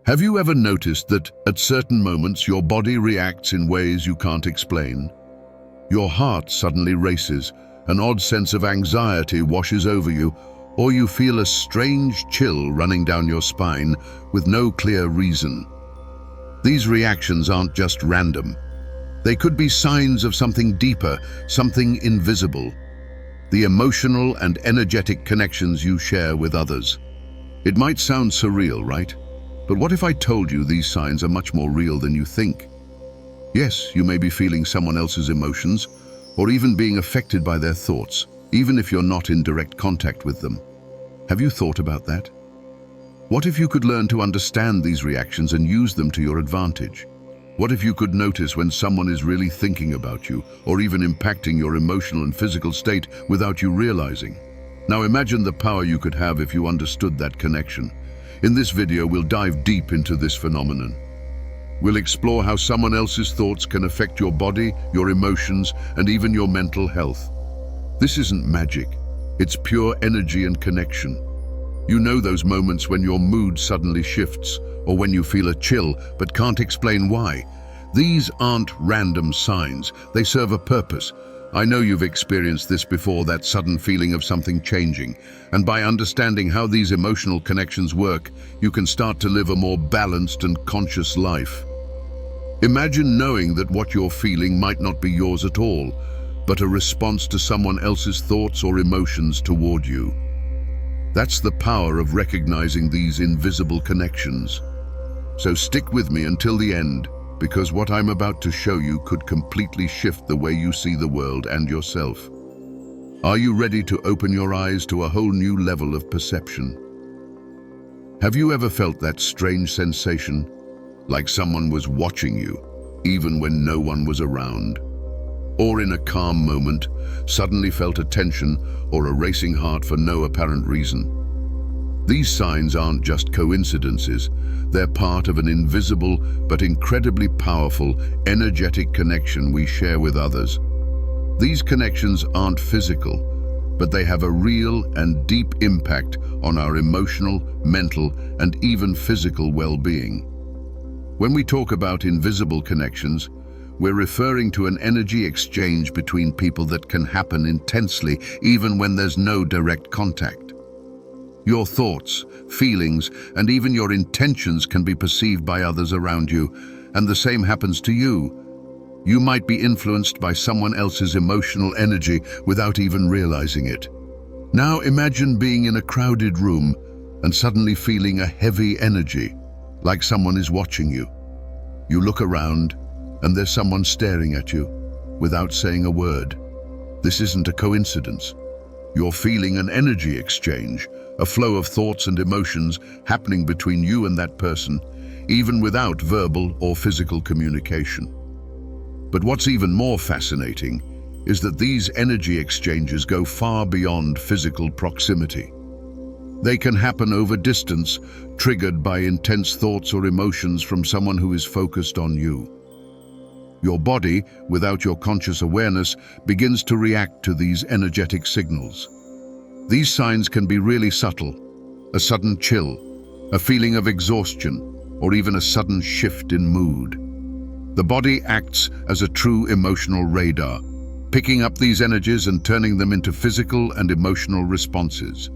Have you ever noticed that at certain moments your body reacts in ways you can't explain? Your heart suddenly races, an odd sense of anxiety washes over you, or you feel a strange chill running down your spine with no clear reason. These reactions aren't just random. They could be signs of something deeper, something invisible. The emotional and energetic connections you share with others. It might sound surreal, right? But what if I told you these signs are much more real than you think? Yes, you may be feeling someone else's emotions, or even being affected by their thoughts, even if you're not in direct contact with them. Have you thought about that? What if you could learn to understand these reactions and use them to your advantage? What if you could notice when someone is really thinking about you, or even impacting your emotional and physical state without you realizing? Now imagine the power you could have if you understood that connection. In this video, we'll dive deep into this phenomenon. We'll explore how someone else's thoughts can affect your body, your emotions, and even your mental health. This isn't magic. It's pure energy and connection. You know those moments when your mood suddenly shifts, or when you feel a chill but can't explain why. These aren't random signs. They serve a purpose. I know you've experienced this before, that sudden feeling of something changing. And by understanding how these emotional connections work, you can start to live a more balanced and conscious life. Imagine knowing that what you're feeling might not be yours at all, but a response to someone else's thoughts or emotions toward you. That's the power of recognizing these invisible connections. So stick with me until the end, because what I'm about to show you could completely shift the way you see the world and yourself. Are you ready to open your eyes to a whole new level of perception? Have you ever felt that strange sensation, like someone was watching you, even when no one was around? Or in a calm moment, suddenly felt a tension or a racing heart for no apparent reason? These signs aren't just coincidences. They're part of an invisible but incredibly powerful, energetic connection we share with others. These connections aren't physical, but they have a real and deep impact on our emotional, mental, and even physical well-being. When we talk about invisible connections, we're referring to an energy exchange between people that can happen intensely even when there's no direct contact. Your thoughts, feelings, and even your intentions can be perceived by others around you, and the same happens to you. You might be influenced by someone else's emotional energy without even realizing it. Now imagine being in a crowded room and suddenly feeling a heavy energy, like someone is watching you. You look around, and there's someone staring at you, without saying a word. This isn't a coincidence. You're feeling an energy exchange, a flow of thoughts and emotions happening between you and that person, even without verbal or physical communication. But what's even more fascinating is that these energy exchanges go far beyond physical proximity. They can happen over distance, triggered by intense thoughts or emotions from someone who is focused on you. Your body, without your conscious awareness, begins to react to these energetic signals. These signs can be really subtle: a sudden chill, a feeling of exhaustion, or even a sudden shift in mood. The body acts as a true emotional radar, picking up these energies and turning them into physical and emotional responses.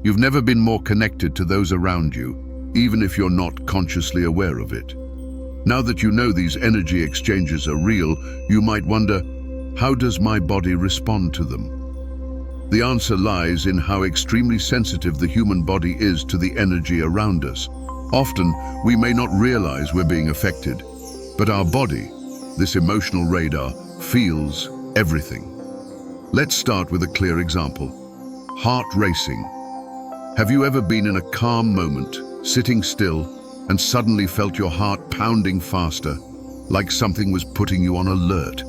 You've never been more connected to those around you, even if you're not consciously aware of it. Now that you know these energy exchanges are real, you might wonder, how does my body respond to them? The answer lies in how extremely sensitive the human body is to the energy around us. Often, we may not realize we're being affected, but our body, this emotional radar, feels everything. Let's start with a clear example. Heart racing. Have you ever been in a calm moment, sitting still, and suddenly felt your heart pounding faster, like something was putting you on alert?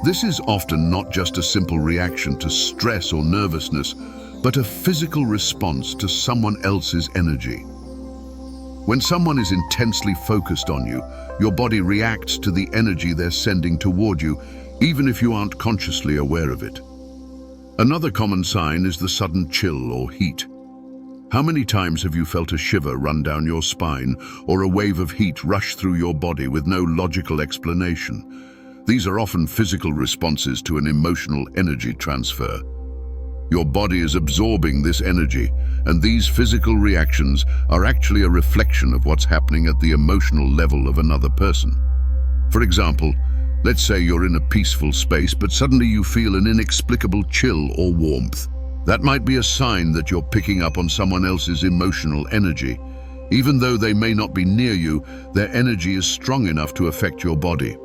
This is often not just a simple reaction to stress or nervousness, but a physical response to someone else's energy. When someone is intensely focused on you, your body reacts to the energy they're sending toward you, even if you aren't consciously aware of it. Another common sign is the sudden chill or heat. How many times have you felt a shiver run down your spine or a wave of heat rush through your body with no logical explanation? These are often physical responses to an emotional energy transfer. Your body is absorbing this energy, and these physical reactions are actually a reflection of what's happening at the emotional level of another person. For example, let's say you're in a peaceful space, but suddenly you feel an inexplicable chill or warmth. That might be a sign that you're picking up on someone else's emotional energy. Even though they may not be near you, their energy is strong enough to affect your body.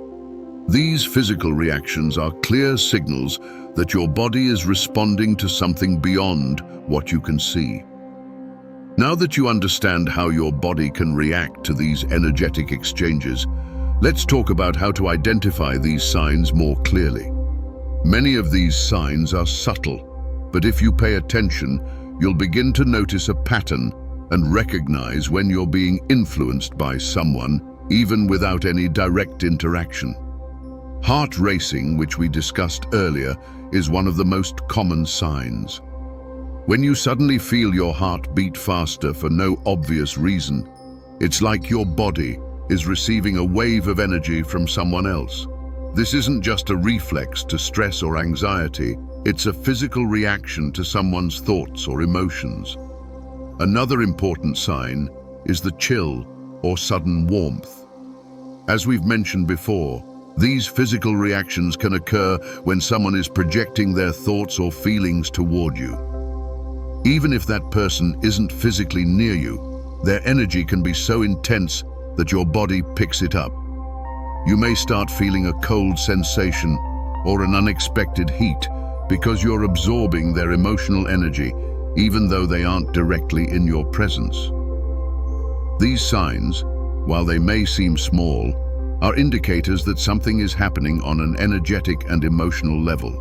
These physical reactions are clear signals that your body is responding to something beyond what you can see. Now that you understand how your body can react to these energetic exchanges, let's talk about how to identify these signs more clearly. Many of these signs are subtle, but if you pay attention, you'll begin to notice a pattern and recognize when you're being influenced by someone, even without any direct interaction. Heart racing, which we discussed earlier, is one of the most common signs. When you suddenly feel your heart beat faster for no obvious reason, it's like your body is receiving a wave of energy from someone else. This isn't just a reflex to stress or anxiety, it's a physical reaction to someone's thoughts or emotions. Another important sign is the chill or sudden warmth. As we've mentioned before, these physical reactions can occur when someone is projecting their thoughts or feelings toward you. Even if that person isn't physically near you, their energy can be so intense that your body picks it up. You may start feeling a cold sensation or an unexpected heat because you're absorbing their emotional energy, even though they aren't directly in your presence. These signs, while they may seem small, are indicators that something is happening on an energetic and emotional level.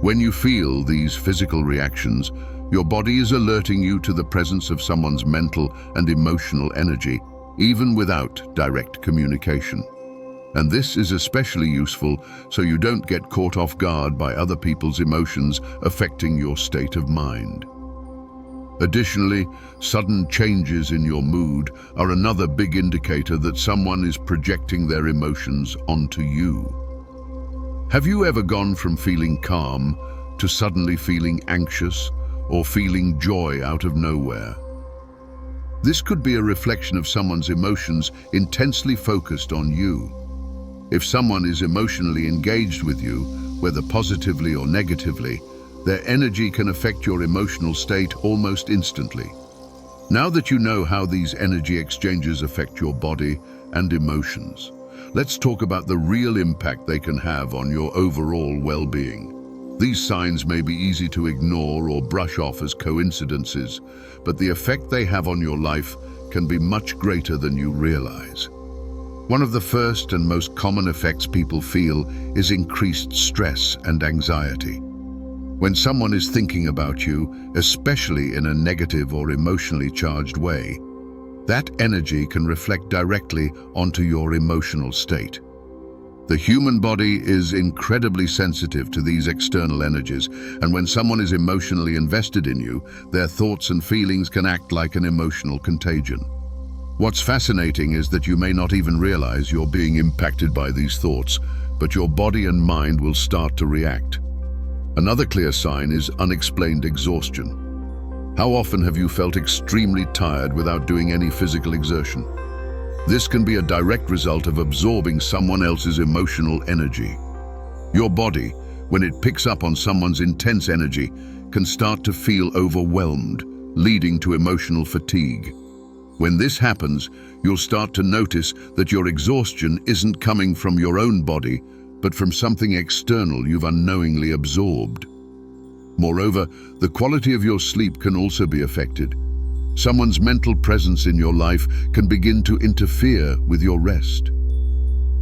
When you feel these physical reactions, your body is alerting you to the presence of someone's mental and emotional energy, even without direct communication. And this is especially useful so you don't get caught off guard by other people's emotions affecting your state of mind. Additionally, sudden changes in your mood are another big indicator that someone is projecting their emotions onto you. Have you ever gone from feeling calm to suddenly feeling anxious or feeling joy out of nowhere? This could be a reflection of someone's emotions intensely focused on you. If someone is emotionally engaged with you, whether positively or negatively, their energy can affect your emotional state almost instantly. Now that you know how these energy exchanges affect your body and emotions, let's talk about the real impact they can have on your overall well-being. These signs may be easy to ignore or brush off as coincidences, but the effect they have on your life can be much greater than you realize. One of the first and most common effects people feel is increased stress and anxiety. When someone is thinking about you, especially in a negative or emotionally charged way, that energy can reflect directly onto your emotional state. The human body is incredibly sensitive to these external energies, and when someone is emotionally invested in you, their thoughts and feelings can act like an emotional contagion. What's fascinating is that you may not even realize you're being impacted by these thoughts, but your body and mind will start to react. Another clear sign is unexplained exhaustion. How often have you felt extremely tired without doing any physical exertion? This can be a direct result of absorbing someone else's emotional energy. Your body, when it picks up on someone's intense energy, can start to feel overwhelmed, leading to emotional fatigue. When this happens, you'll start to notice that your exhaustion isn't coming from your own body, but from something external you've unknowingly absorbed. Moreover, the quality of your sleep can also be affected. Someone's mental presence in your life can begin to interfere with your rest.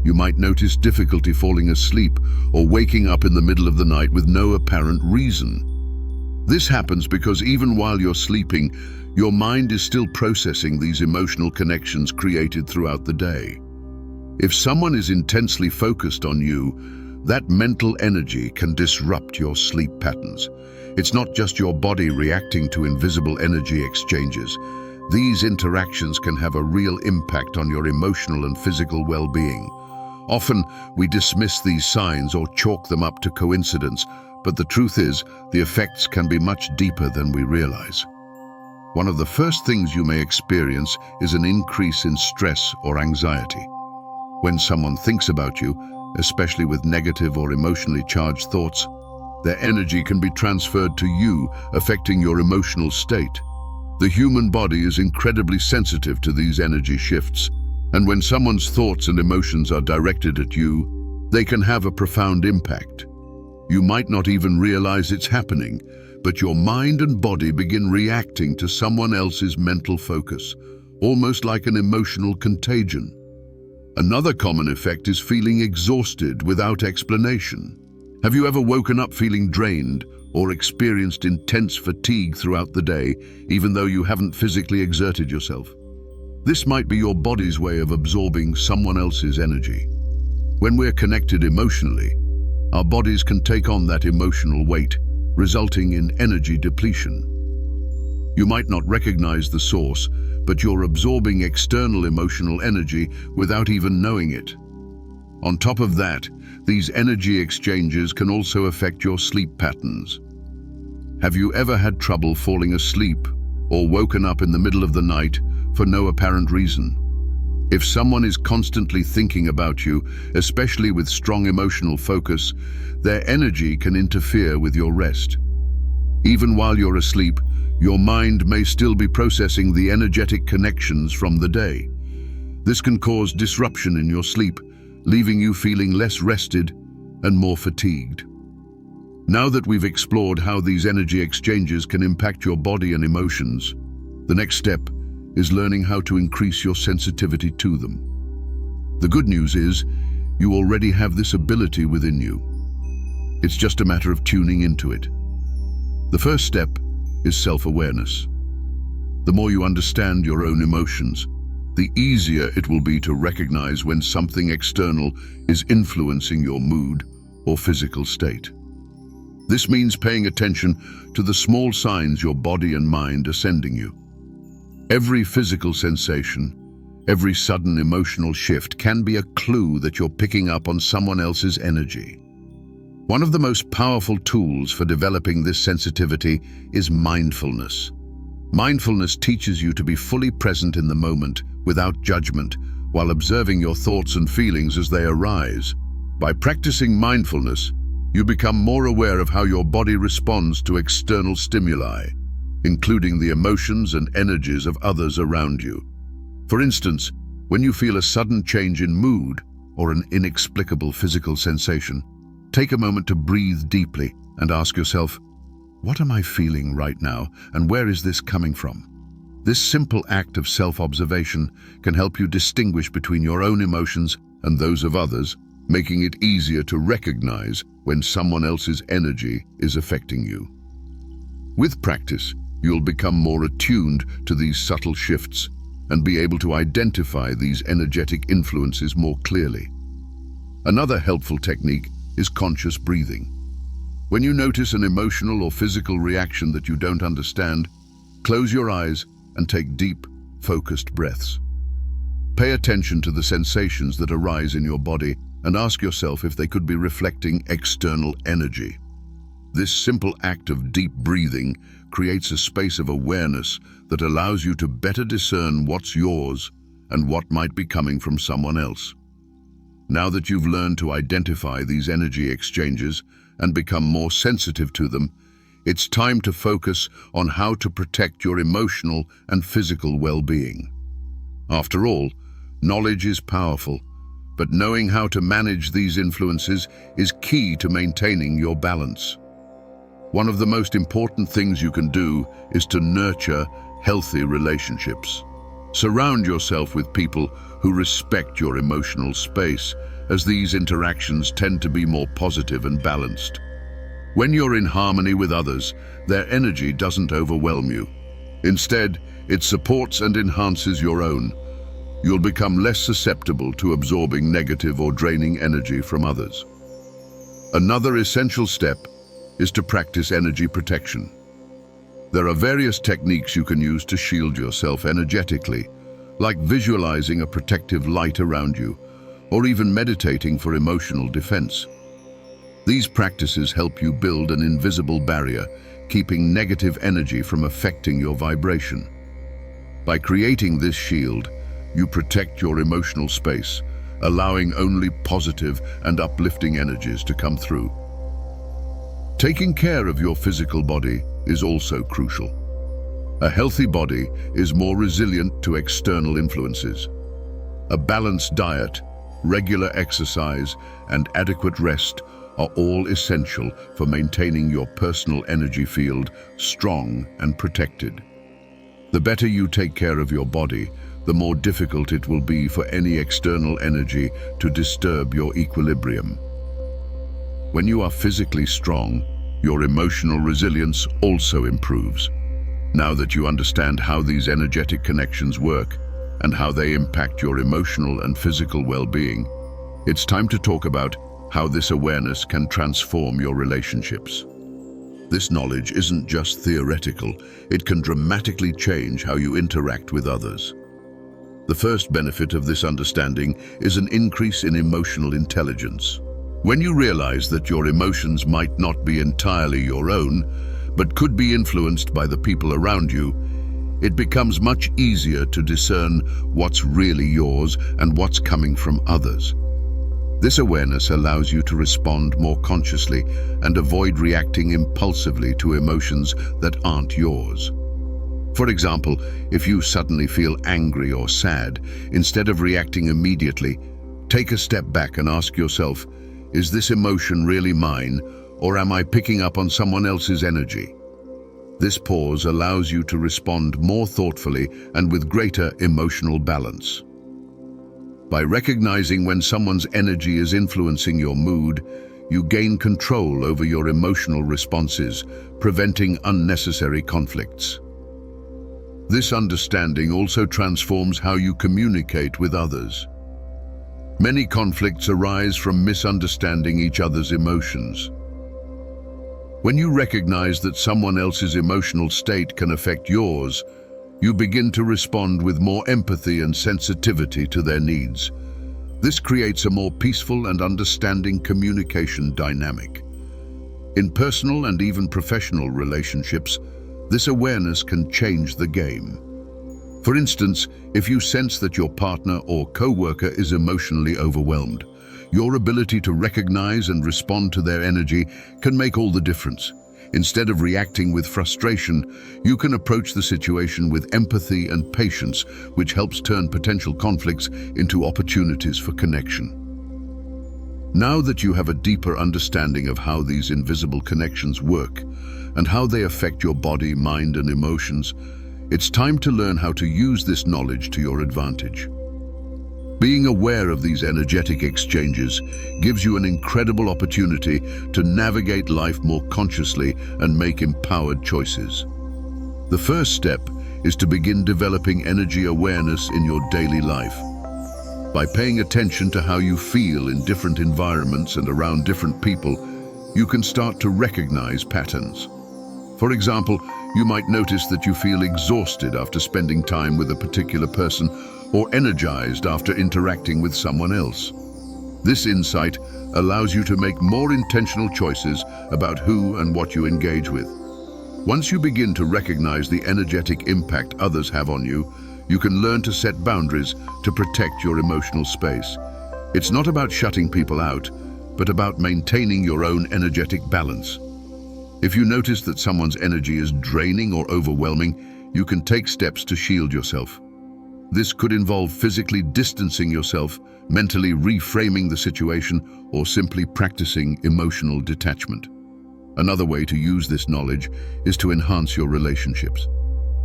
You might notice difficulty falling asleep or waking up in the middle of the night with no apparent reason. This happens because even while you're sleeping, your mind is still processing these emotional connections created throughout the day. If someone is intensely focused on you, That mental energy can disrupt your sleep patterns. It's not just your body reacting to invisible energy exchanges. These interactions can have a real impact on your emotional and physical well-being. Often, we dismiss these signs or chalk them up to coincidence, but the truth is, the effects can be much deeper than we realize. One of the first things you may experience is an increase in stress or anxiety. When someone thinks about you, especially with negative or emotionally charged thoughts, their energy can be transferred to you, affecting your emotional state. The human body is incredibly sensitive to these energy shifts, and when someone's thoughts and emotions are directed at you, they can have a profound impact. You might not even realize it's happening, but your mind and body begin reacting to someone else's mental focus, almost like an emotional contagion. Another common effect is feeling exhausted without explanation. Have you ever woken up feeling drained or experienced intense fatigue throughout the day, even though you haven't physically exerted yourself? This might be your body's way of absorbing someone else's energy. When we're connected emotionally, our bodies can take on that emotional weight, resulting in energy depletion. You might not recognize the source, but you're absorbing external emotional energy without even knowing it. On top of that, these energy exchanges can also affect your sleep patterns. Have you ever had trouble falling asleep or woken up in the middle of the night for no apparent reason? If someone is constantly thinking about you, especially with strong emotional focus, their energy can interfere with your rest. Even while you're asleep, your mind may still be processing the energetic connections from the day. This can cause disruption in your sleep, leaving you feeling less rested and more fatigued. Now that we've explored how these energy exchanges can impact your body and emotions, the next step is learning how to increase your sensitivity to them. The good news is, you already have this ability within you. It's just a matter of tuning into it. The first step is self-awareness. The more you understand your own emotions, the easier it will be to recognize when something external is influencing your mood or physical state. This means paying attention to the small signs your body and mind are sending you. Every physical sensation, every sudden emotional shift can be a clue that you're picking up on someone else's energy. One of the most powerful tools for developing this sensitivity is mindfulness. Mindfulness teaches you to be fully present in the moment without judgment, while observing your thoughts and feelings as they arise. By practicing mindfulness, you become more aware of how your body responds to external stimuli, including the emotions and energies of others around you. For instance, when you feel a sudden change in mood or an inexplicable physical sensation, take a moment to breathe deeply and ask yourself, what am I feeling right now, and where is this coming from? This simple act of self-observation can help you distinguish between your own emotions and those of others, making it easier to recognize when someone else's energy is affecting you. With practice, you'll become more attuned to these subtle shifts and be able to identify these energetic influences more clearly. Another helpful technique is conscious breathing. When you notice an emotional or physical reaction that you don't understand, close your eyes and take deep, focused breaths. Pay attention to the sensations that arise in your body and ask yourself if they could be reflecting external energy. This simple act of deep breathing creates a space of awareness that allows you to better discern what's yours and what might be coming from someone else. Now that you've learned to identify these energy exchanges and become more sensitive to them, it's time to focus on how to protect your emotional and physical well-being. After all, knowledge is powerful, but knowing how to manage these influences is key to maintaining your balance. One of the most important things you can do is to nurture healthy relationships. Surround yourself with people who respect your emotional space, as these interactions tend to be more positive and balanced. When you're in harmony with others, their energy doesn't overwhelm you. Instead, it supports and enhances your own. You'll become less susceptible to absorbing negative or draining energy from others. Another essential step is to practice energy protection. There are various techniques you can use to shield yourself energetically, like visualizing a protective light around you, or even meditating for emotional defense. These practices help you build an invisible barrier, keeping negative energy from affecting your vibration. By creating this shield, you protect your emotional space, allowing only positive and uplifting energies to come through. Taking care of your physical body is also crucial. A healthy body is more resilient to external influences. A balanced diet, regular exercise, and adequate rest are all essential for maintaining your personal energy field strong and protected. The better you take care of your body, the more difficult it will be for any external energy to disturb your equilibrium. When you are physically strong, your emotional resilience also improves. Now that you understand how these energetic connections work and how they impact your emotional and physical well-being, it's time to talk about how this awareness can transform your relationships. This knowledge isn't just theoretical, it can dramatically change how you interact with others. The first benefit of this understanding is an increase in emotional intelligence. When you realize that your emotions might not be entirely your own, but could be influenced by the people around you, it becomes much easier to discern what's really yours and what's coming from others. This awareness allows you to respond more consciously and avoid reacting impulsively to emotions that aren't yours. For example, if you suddenly feel angry or sad, instead of reacting immediately, take a step back and ask yourself, is this emotion really mine, or am I picking up on someone else's energy? This pause allows you to respond more thoughtfully and with greater emotional balance. By recognizing when someone's energy is influencing your mood, you gain control over your emotional responses, preventing unnecessary conflicts. This understanding also transforms how you communicate with others. Many conflicts arise from misunderstanding each other's emotions. When you recognize that someone else's emotional state can affect yours, you begin to respond with more empathy and sensitivity to their needs. This creates a more peaceful and understanding communication dynamic. In personal and even professional relationships, this awareness can change the game. For instance, if you sense that your partner or co-worker is emotionally overwhelmed, your ability to recognize and respond to their energy can make all the difference. Instead of reacting with frustration, you can approach the situation with empathy and patience, which helps turn potential conflicts into opportunities for connection. Now that you have a deeper understanding of how these invisible connections work and how they affect your body, mind, and emotions, it's time to learn how to use this knowledge to your advantage. Being aware of these energetic exchanges gives you an incredible opportunity to navigate life more consciously and make empowered choices. The first step is to begin developing energy awareness in your daily life. By paying attention to how you feel in different environments and around different people, you can start to recognize patterns. For example, you might notice that you feel exhausted after spending time with a particular person or energized after interacting with someone else. This insight allows you to make more intentional choices about who and what you engage with. Once you begin to recognize the energetic impact others have on you, you can learn to set boundaries to protect your emotional space. It's not about shutting people out, but about maintaining your own energetic balance. If you notice that someone's energy is draining or overwhelming, you can take steps to shield yourself. This could involve physically distancing yourself, mentally reframing the situation, or simply practicing emotional detachment. Another way to use this knowledge is to enhance your relationships.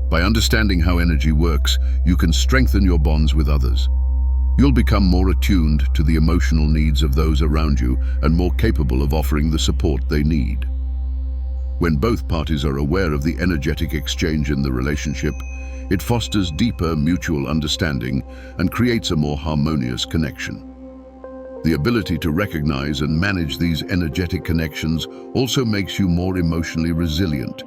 By understanding how energy works, you can strengthen your bonds with others. You'll become more attuned to the emotional needs of those around you and more capable of offering the support they need. When both parties are aware of the energetic exchange in the relationship, it fosters deeper mutual understanding and creates a more harmonious connection. The ability to recognize and manage these energetic connections also makes you more emotionally resilient.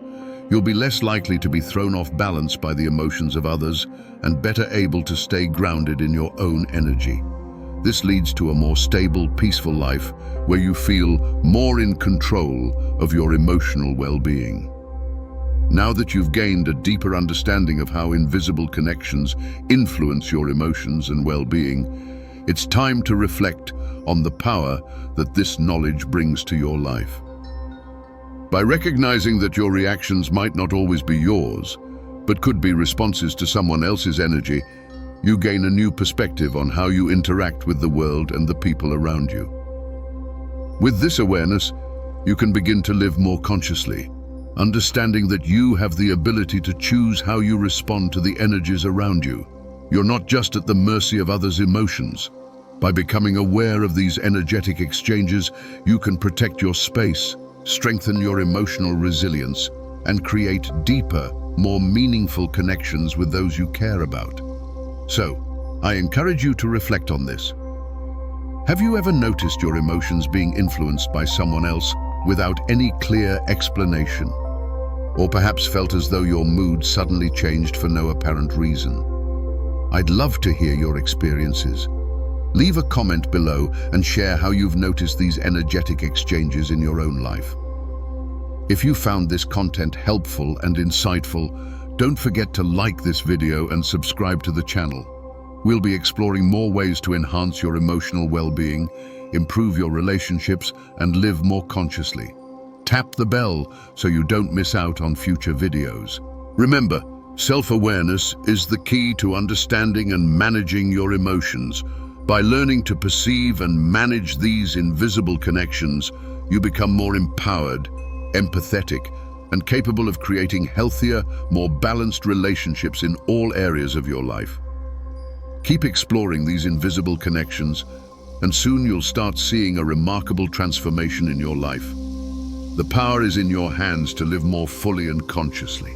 You'll be less likely to be thrown off balance by the emotions of others and better able to stay grounded in your own energy. This leads to a more stable, peaceful life where you feel more in control of your emotional well-being. Now that you've gained a deeper understanding of how invisible connections influence your emotions and well-being, it's time to reflect on the power that this knowledge brings to your life. By recognizing that your reactions might not always be yours, but could be responses to someone else's energy, you gain a new perspective on how you interact with the world and the people around you. With this awareness, you can begin to live more consciously, understanding that you have the ability to choose how you respond to the energies around you. You're not just at the mercy of others' emotions. By becoming aware of these energetic exchanges, you can protect your space, strengthen your emotional resilience, and create deeper, more meaningful connections with those you care about. So, I encourage you to reflect on this. Have you ever noticed your emotions being influenced by someone else without any clear explanation? Or perhaps felt as though your mood suddenly changed for no apparent reason? I'd love to hear your experiences. Leave a comment below and share how you've noticed these energetic exchanges in your own life. If you found this content helpful and insightful, don't forget to like this video and subscribe to the channel. We'll be exploring more ways to enhance your emotional well-being, improve your relationships, and live more consciously. Tap the bell so you don't miss out on future videos. Remember, self-awareness is the key to understanding and managing your emotions. By learning to perceive and manage these invisible connections, you become more empowered, empathetic, and capable of creating healthier, more balanced relationships in all areas of your life. Keep exploring these invisible connections, and soon you'll start seeing a remarkable transformation in your life. The power is in your hands to live more fully and consciously.